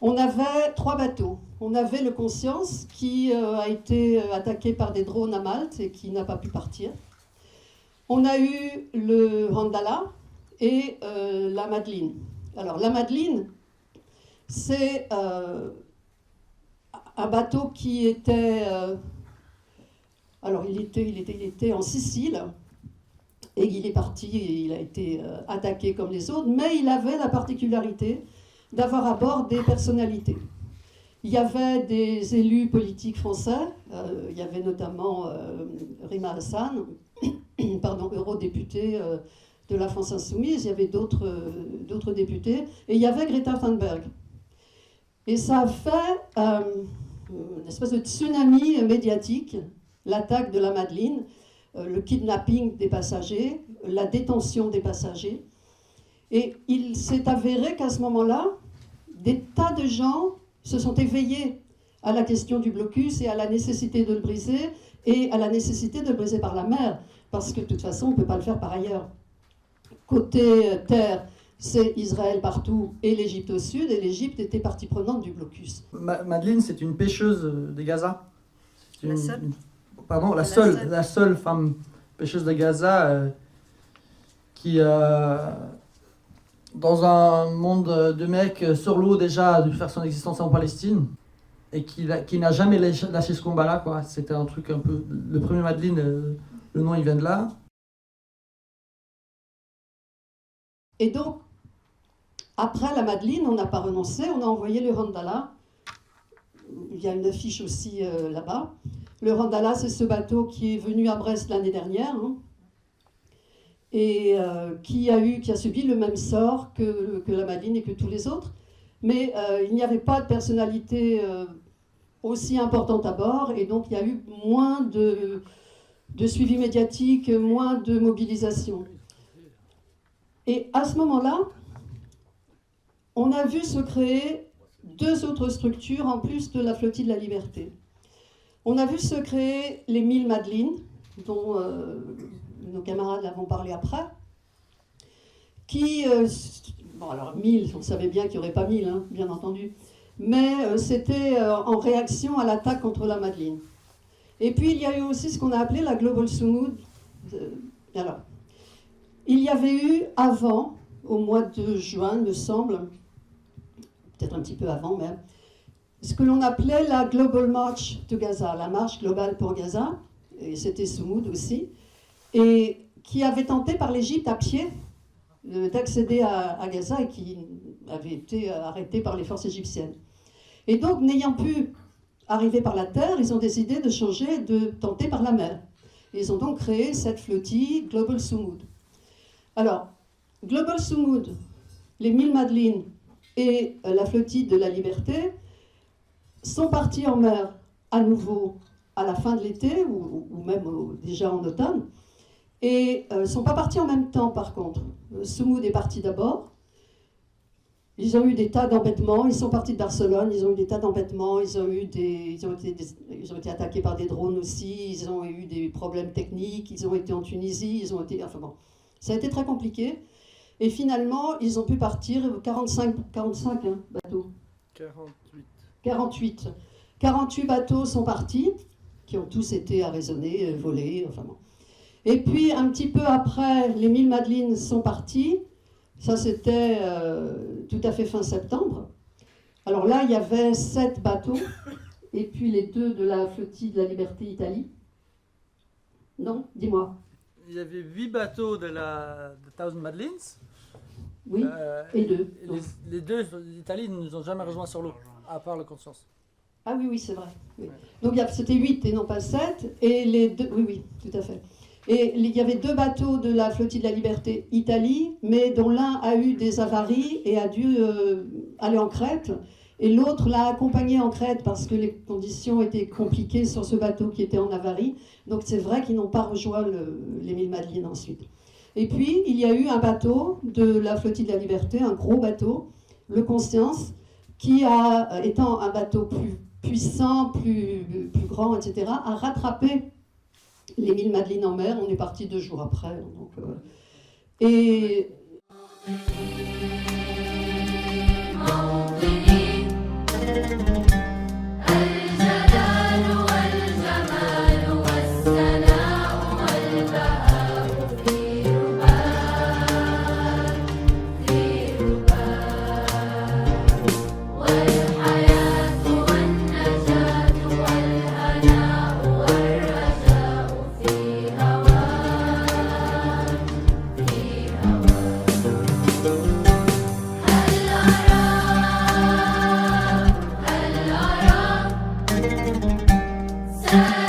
On avait 3 bateaux. On avait le Conscience qui a été attaqué par des drones à Malte et qui n'a pas pu partir. On a eu le Randala et la Madeleine. Alors la Madeleine, c'est un bateau qui était... alors il était en Sicile et il est parti et il a été attaqué comme les autres, mais il avait la particularité d'avoir à bord des personnalités. Il y avait des élus politiques français, il y avait notamment Rima Hassan, eurodéputée de la France Insoumise, il y avait d'autres députés, et il y avait Greta Thunberg. Et ça a fait une espèce de tsunami médiatique, l'attaque de la Madeleine, le kidnapping des passagers, la détention des passagers. Et il s'est avéré qu'à ce moment-là, des tas de gens se sont éveillés à la question du blocus et à la nécessité de le briser, et à la nécessité de le briser par la mer, parce que de toute façon, on ne peut pas le faire par ailleurs. Côté terre, c'est Israël partout et l'Égypte au sud, et l'Égypte était partie prenante du blocus. Madeleine, c'est une pêcheuse de Gaza. La seule. Pardon, la seule femme pêcheuse de Gaza qui, dans un monde de mecs sur l'eau déjà, a dû faire son existence en Palestine et qui n'a jamais lâché ce combat-là, quoi. C'était un truc un peu... Le premier Madeleine, le nom il vient de là. Et donc, après la Madeleine, on n'a pas renoncé, on a envoyé le Randala. Il y a une affiche aussi là-bas. Le Randala, c'est ce bateau qui est venu à Brest l'année dernière, hein, et qui a subi le même sort que la Madeleine et que tous les autres. Mais il n'y avait pas de personnalité aussi importante à bord, et donc il y a eu moins de suivi médiatique, moins de mobilisation. Et à ce moment-là, on a vu se créer 2 autres structures en plus de la Flottille de la Liberté. On a vu se créer les 1000 Madeleines, dont nos camarades l'avons parlé après, qui... bon, alors 1000, on savait bien qu'il n'y aurait pas 1000, hein, bien entendu, mais c'était en réaction à l'attaque contre la Madeleine. Et puis il y a eu aussi ce qu'on a appelé la Global Sumud. Alors, il y avait eu avant, au mois de juin, il me semble, peut-être un petit peu avant même, ce que l'on appelait la Global March to Gaza, la marche globale pour Gaza, et c'était Sumud aussi, et qui avait tenté par l'Égypte à pied d'accéder à Gaza et qui avait été arrêté par les forces égyptiennes. Et donc, n'ayant pu arriver par la terre, ils ont décidé de changer, de tenter par la mer. Et ils ont donc créé cette flottille Global Sumud. Alors, Global Sumud, les 1000 Madeleines et la flottille de la Liberté sont partis en mer à nouveau à la fin de l'été, ou même déjà en automne, et ne sont pas partis en même temps par contre. Sumud est parti d'abord, ils ont eu des tas d'embêtements, ils sont partis de Barcelone, ils ont eu des tas d'embêtements, ils ont été attaqués par des drones aussi, ils ont eu des problèmes techniques, ils ont été en Tunisie, enfin bon, ça a été très compliqué. Et finalement, ils ont pu partir 45 bateaux. 48 bateaux sont partis, qui ont tous été arraisonnés, volés, enfin bon. Et puis, un petit peu après, les 1000 Madeleines sont partis. Ça, c'était tout à fait fin septembre. Alors là, il y avait 7 bateaux, et puis les 2 de la flottille de la Liberté Italie. Non, dis-moi. Il y avait 8 bateaux de la Thousand Madeleines. Oui, et 2. Les 2 d'Italie ne nous ont jamais rejoints sur l'eau, à part le Conscience. Ah oui, c'est vrai. Oui. Donc c'était 8 et non pas 7. Et les 2, oui, tout à fait. Et il y avait 2 bateaux de la flottille de la Liberté Italie, mais dont l'un a eu des avaries et a dû aller en Crète. Et l'autre l'a accompagné en Crète parce que les conditions étaient compliquées sur ce bateau qui était en avarie. Donc c'est vrai qu'ils n'ont pas rejoint les 1000 Madeleines ensuite. Et puis il y a eu un bateau de la flottille de la Liberté, un gros bateau, le Conscience, qui étant un bateau plus puissant, plus grand, etc., a rattrapé les 1000 Madeleines en mer. On est parti 2 jours après. Donc, et هل أرى